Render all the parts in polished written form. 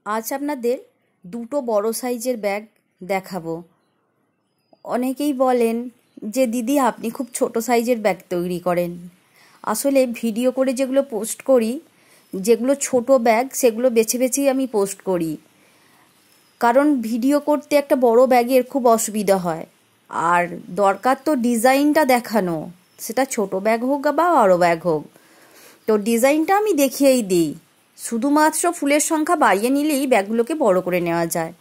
আজ আপনাদের দুটো বড় সাইজের ব্যাগ দেখাবো। অনেকেই বলেন যে দিদি আপনি খুব ছোট সাইজের ব্যাগ তৈরি করেন। আসলে ভিডিও করে যেগুলো পোস্ট করি, যেগুলো ছোট ব্যাগ সেগুলো বেছে বেছেই আমি পোস্ট করি, কারণ ভিডিও করতে একটা বড় ব্যাগের খুব অসুবিধা হয়। আর দরকার তো ডিজাইনটা দেখানো, সেটা ছোট ব্যাগ হোক বা বড় ব্যাগ হোক। তো ডিজাইনটা আমি দেখিয়েই দিই, শুধুমাত্র ফুলের সংখ্যা বাড়িয়ে নিলেই ব্যাগগুলোকে বড় করে নেওয়া যায়।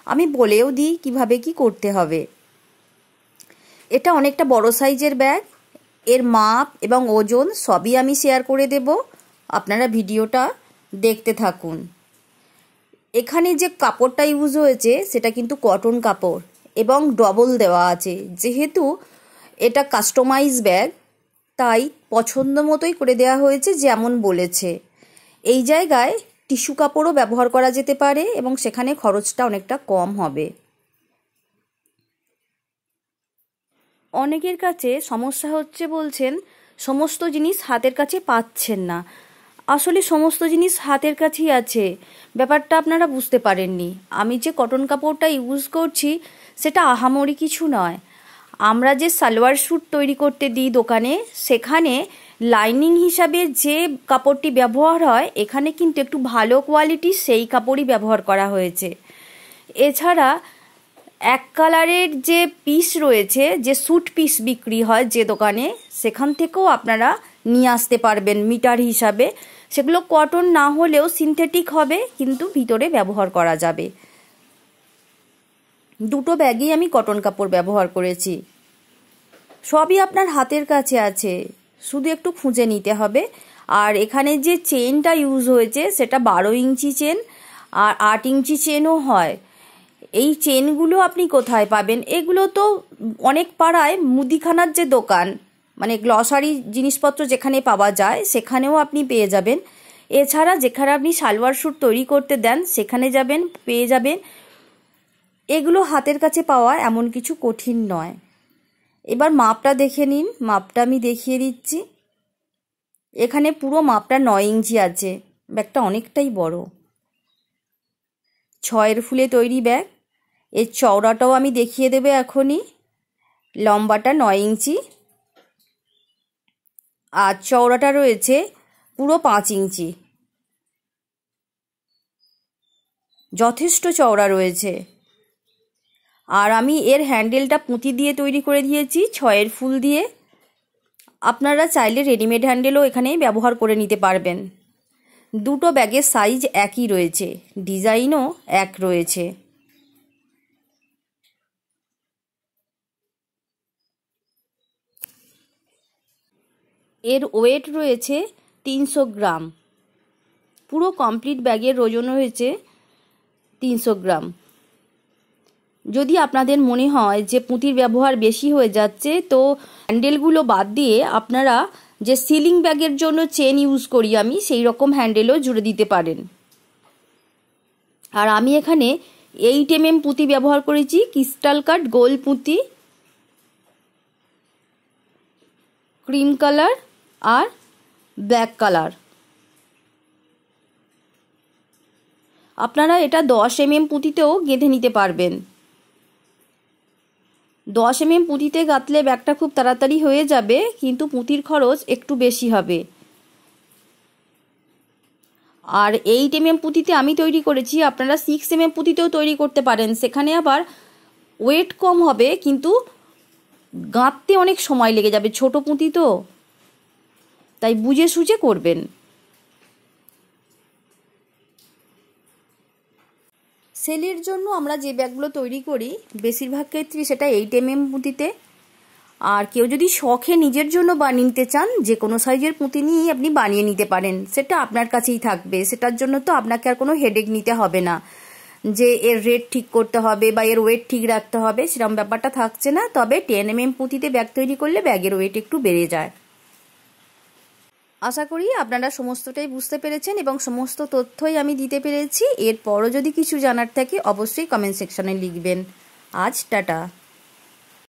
আমি বলেও দিই কিভাবে কি করতে হবে। এটা অনেকটা বড় সাইজের ব্যাগ, এর মাপ এবং ওজন সবই আমি শেয়ার করে দেব, আপনারা ভিডিওটা দেখতে থাকুন। এখানে যে কাপড়টা ইউজ হয়েছে সেটা কিন্তু কটন কাপড় এবং ডবল দেওয়া আছে। যেহেতু এটা কাস্টমাইজ ব্যাগ, তাই পছন্দ মতোই করে দেওয়া হয়েছে যেমন বলেছে। এই জায়গায় টিস্যু কাপড়ও ব্যবহার করা যেতে পারে এবং সেখানে খরচটা অনেকটা কম হবে। অনেকের কাছে সমস্যা হচ্ছে, বলছেন সমস্ত জিনিস হাতের কাছে পাচ্ছেন না। আসলে সমস্ত জিনিস হাতের কাছেই আছে, ব্যাপারটা আপনারা বুঝতে পারেননি। আমি যে কটন কাপড়টা ইউজ করছি সেটা আহামরি কিছু নয়। আমরা যে সালোয়ার স্যুট তৈরি করতে দিই দোকানে, সেখানে লাইনিং হিসাবে যে কাপড়টি ব্যবহার হয়, এখানে কিন্তু একটু ভালো কোয়ালিটির সেই কাপড়ই ব্যবহার করা হয়েছে। এছাড়া এক কালারের যে পিস রয়েছে, যে স্যুট পিস বিক্রি হয় যে দোকানে, সেখান থেকেও আপনারা নিয়ে আসতে পারবেন মিটার হিসাবে। সেগুলো কটন না হলেও সিনথেটিক হবে, কিন্তু ভিতরে ব্যবহার করা যাবে। দুটো ব্যাগেই আমি কটন কাপড় ব্যবহার করেছি। সবই আপনার হাতের কাছে আছে, শুধু একটু খুঁজে নিতে হবে। আর এখানে যে চেনটা ইউজ হয়েছে সেটা 12 ইঞ্চি চেন, আর 8 ইঞ্চি চেনও হয়। এই চেনগুলো আপনি কোথায় পাবেন? এগুলো তো অনেক পাড়ায় মুদিখানার যে দোকান, মানে গ্লসারি জিনিসপত্র যেখানে পাওয়া যায় সেখানেও আপনি পেয়ে যাবেন। এছাড়া যেখানে আপনি সালোয়ার স্যুট তৈরি করতে দেন সেখানে যাবেন, পেয়ে যাবেন। এগুলো হাতের কাছে পাওয়া এমন কিছু কঠিন নয়। এবার মাপটা দেখে নিন, মাপটা আমি দেখিয়ে দিচ্ছি। এখানে পুরো মাপটা 9 ইঞ্চি আছে। ব্যাগটা অনেকটাই বড়, 6 ফুলে তৈরি ব্যাগ। এর চওড়াটাও আমি দেখিয়ে দেবো এখনই। লম্বাটা 9 ইঞ্চি আর চওড়াটা রয়েছে পুরো 5 ইঞ্চি, যথেষ্ট চওড়া রয়েছে। আর আমি এর হ্যান্ডেলটা পুঁতি দিয়ে তৈরি করে দিয়েছি, 6 ফুল দিয়ে। আপনারা চাইলে রেডিমেড হ্যান্ডেলও এখানে ব্যবহার করে নিতে পারবেন। দুটো ব্যাগের সাইজ একই রয়েছে, ডিজাইনও এক রয়েছে। এর ওয়েট রয়েছে 300 গ্রাম। পুরো কমপ্লিট ব্যাগের ওজন হয়েছে 300 গ্রাম। যদি আপনাদের মনে হয় যে পুঁতির ব্যবহার বেশি হয়ে যাচ্ছে, তো হ্যান্ডেলগুলো বাদ দিয়ে আপনারা যে সিলিং ব্যাগের জন্য চেন ইউজ করি আমি, সেই রকম হ্যান্ডেলও জুড়ে দিতে পারেন। আর আমি এখানে 8 mm পুঁতি ব্যবহার করেছি, ক্রিস্টাল কাট গোল পুঁতি, ক্রিম কালার আর ব্ল্যাক কালার। আপনারা এটা 10 mm পুঁতিতেও গেঁথে নিতে পারবেন। 10 mm পুঁতিতে গাঁথলে ব্যাগটা খুব তাড়াতাড়ি হয়ে যাবে, কিন্তু পুঁতির খরচ একটু বেশি হবে। আর 8 mm পুঁতিতে আমি তৈরি করেছি, আপনারা 6 mm পুঁতিতেও তৈরি করতে পারেন। সেখানে আবার ওয়েট কম হবে, কিন্তু গাঁথতে অনেক সময় লেগে যাবে, ছোট পুঁতি তো, তাই বুঝে সুঝে করবেন। সেলের জন্য আমরা যে ব্যাগগুলো তৈরি করি বেশিরভাগ ক্ষেত্রে সেটা 8 mm পুঁতিতে। আর কেউ যদি শখে নিজের জন্য বানিয়ে নিতে চান, যে কোনো সাইজের পুঁতি নিয়েই আপনি বানিয়ে নিতে পারেন, সেটা আপনার কাছেই থাকবে। সেটার জন্য তো আপনাকে আর কোনো হেডেক নিতে হবে না যে এর রেট ঠিক করতে হবে বা এর ওয়েট ঠিক রাখতে হবে, সেরকম ব্যাপারটা থাকছে না। তবে 10 mm পুঁতিতে ব্যাগ তৈরি করলে ব্যাগের ওয়েট একটু বেড়ে যায়। আশা করি আপনারা সমস্তটাই বুঝতে পেরেছেন এবং সমস্ত তথ্যই আমি দিতে পেরেছি। এরপরও যদি কিছু জানার থাকে অবশ্যই কমেন্ট সেকশনে লিখবেন। আজ টাটা।